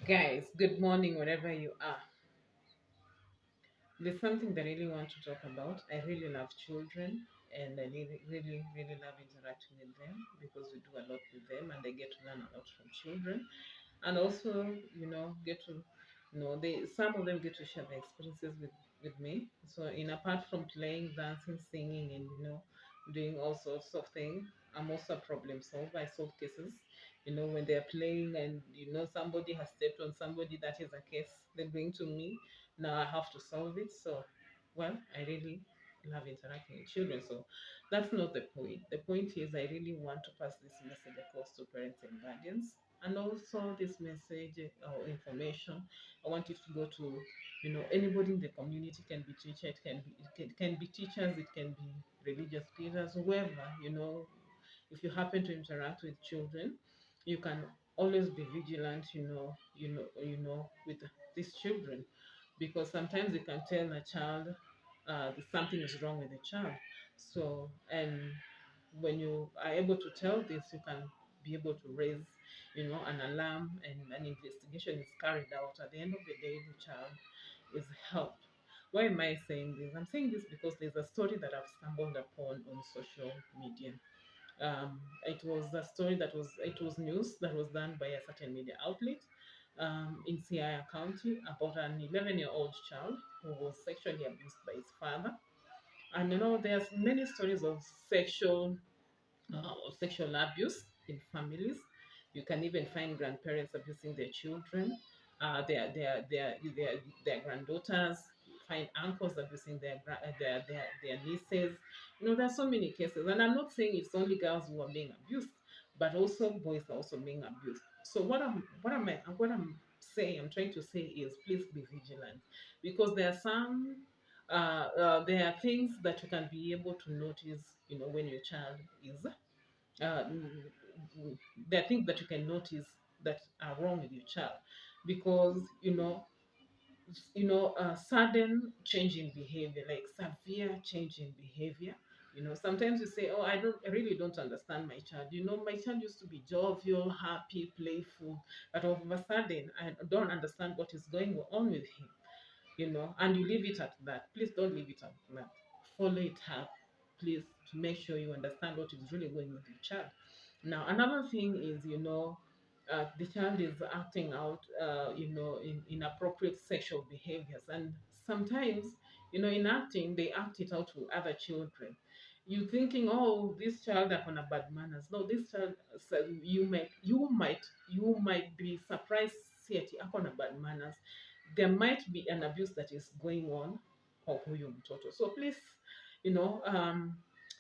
Guys, good morning wherever you are. There's something that I really want to talk about. I really love children and I really love interacting with them because we do a lot with them and they get to learn a lot from children. And also, get to some of them get to share their experiences with me. So in apart from playing, dancing, singing and doing all sorts of things, I'm also a problem solver. I solve cases. When they're playing and somebody has stepped on somebody, that is a case they bring to me. Now I have to solve it. So well, I really love interacting with children. So that's not the point. The point is I really want to pass this message across to parents and guardians. And also this message or information, I want it to go to, anybody in the community. Can be teacher, it can be teachers, it can be religious leaders, whoever, if you happen to interact with children, you can always be vigilant, with these children, because sometimes you can tell a child that something is wrong with the child. So, and when you are able to tell this, you can be able to raise, an alarm, and an investigation is carried out. At the end of the day, the child is helped. Why am I saying this? I'm saying this because there's a story that I've stumbled upon on social media. It was a story it was news that was done by a certain media outlet in Siaya County about an 11-year-old child who was sexually abused by his father. And there's many stories of sexual abuse in families. You can even find grandparents abusing their children, their granddaughters. You find uncles abusing their nieces. There are so many cases, and I'm not saying it's only girls who are being abused, but also boys are also being abused. So what I'm saying, I'm trying to say is please be vigilant, because there are things that you can be able to notice, when your child is uh, there are things that you can notice that are wrong with your child, because sudden change in behavior, like severe change in behavior. Sometimes you say, oh, I really don't understand my child. My child used to be jovial, happy, playful, but all of a sudden I don't understand what is going on with him. And you leave it at that. Please don't leave it at that. Follow it up, please, to make sure you understand what is really going on with your child. Now, another thing is, the child is acting out, in inappropriate sexual behaviors. And sometimes, in acting, they act it out to other children. You thinking, oh, this child are on a bad manners. No, this child, so you might be surprised, see it on a bad manners. There might be an abuse that is going on kwa huyu mtoto. So please,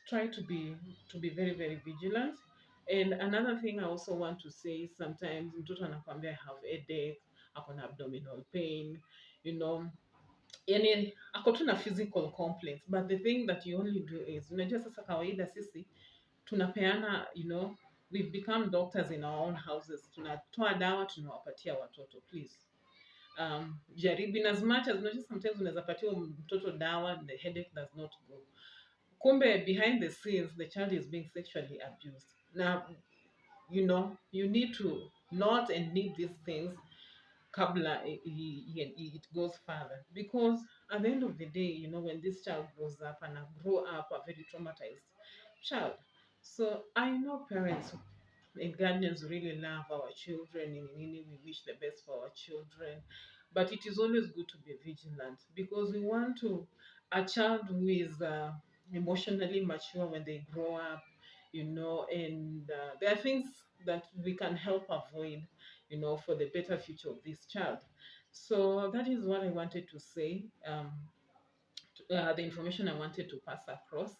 try to be very very vigilant. And another thing I also want to say is sometimes mtoto anakwambia I have headache, ako na abdominal pain, yani ako tu na physical complaints, but the thing that you only do is, unajua sasa kawaida sisi tunapeana, we've become doctors in our own houses, tunatoa dawa tunawapatia watoto. Please, jaribu, in as much as sometimes unaweza patia mtoto dawa and the headache does not go, kumbe behind the scenes the child is being sexually abused. Now, you need to not and need these things kabla it goes further, because at the end of the day, when this child grows up and grow up a very traumatized child. So I know parents and guardians really love our children, and we wish the best for our children, but it is always good to be vigilant, because we want to a child who is emotionally mature when they grow up, and there are things that we can help avoid, for the better future of this child. So that is what I wanted to say. The information I wanted to pass across.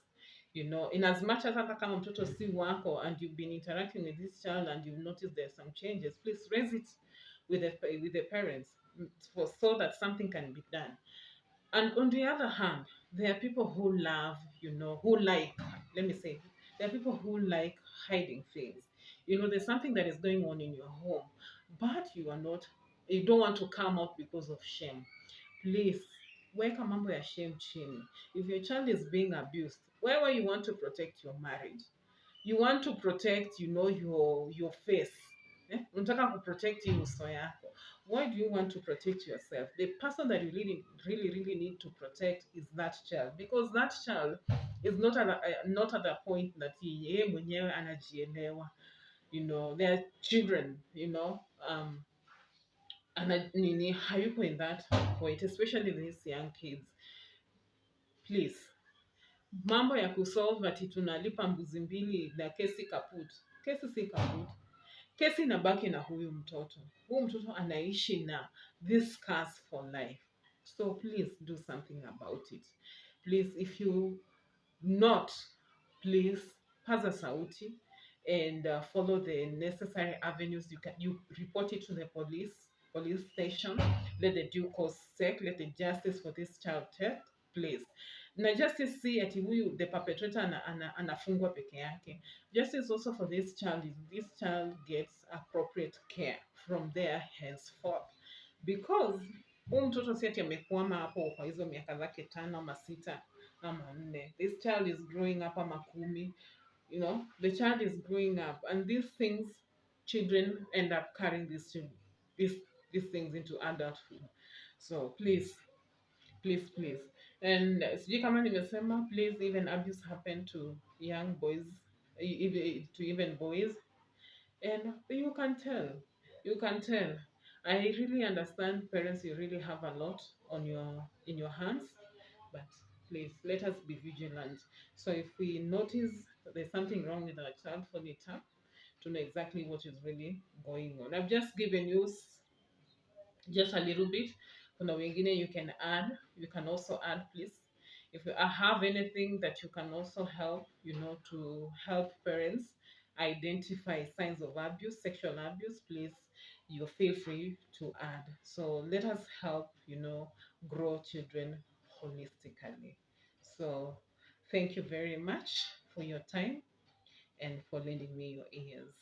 In as much as hata kama mtoto si wako and you've been interacting with this child and you've noticed there's some changes, please raise it with the parents, for so that something can be done. And on the other hand, there are people who love, who like, let me say, there are people who like hiding things. There's something that is going on in your home, but you don't want to come out because of shame. Please, weka mambo ya shame chini. If your child is being abused, wherever you want to protect your marriage, you want to protect, your face. Unataka kuprotect hii uso yako. Why do you want to protect yourself? The person that you really need to protect is that child, because that child is not at a point that yeye mwenyewe anajielewa. They are children, nini hayuko in that point, especially these young kids. Please, mambo ya kusolve ati tunalipa mbuzi mbili na kesi kaput. Kesi si kaput. Kesi inabaki na huyu mtoto anaishi na this scars for life. So please do something about it. Please, if you not, please paza sauti and follow the necessary avenues. You report it to the police station. Let the due course take, let the justice for this child take place. Na justice si ati huyu the perpetrator anafungwa peke yake. Justice also for this child is this child gets appropriate care from there henceforth, because huu mtoto si ati amekwama hapo kwa hizo miaka zake 5 ama 6 ama 4. This child is growing up ama 10. The child is growing up, and these things, children end up carrying these these things into adulthood. So please, please, please. And sijui kama nimesema, please, even abuse happen to young boys, to even boys, and you can tell. You can tell. I really understand, parents, you really have a lot in your hands, but please let us be vigilant. So if we notice there's something wrong with our child, phone it up to know exactly what is really going on. I've just given you just a little bit. Kuna wengine you can also add, please. If you have anything that you can also help, to help parents identify signs of abuse, sexual abuse, please, you feel free to add. So let us help, grow children holistically. So thank you very much for your time and for lending me your ears.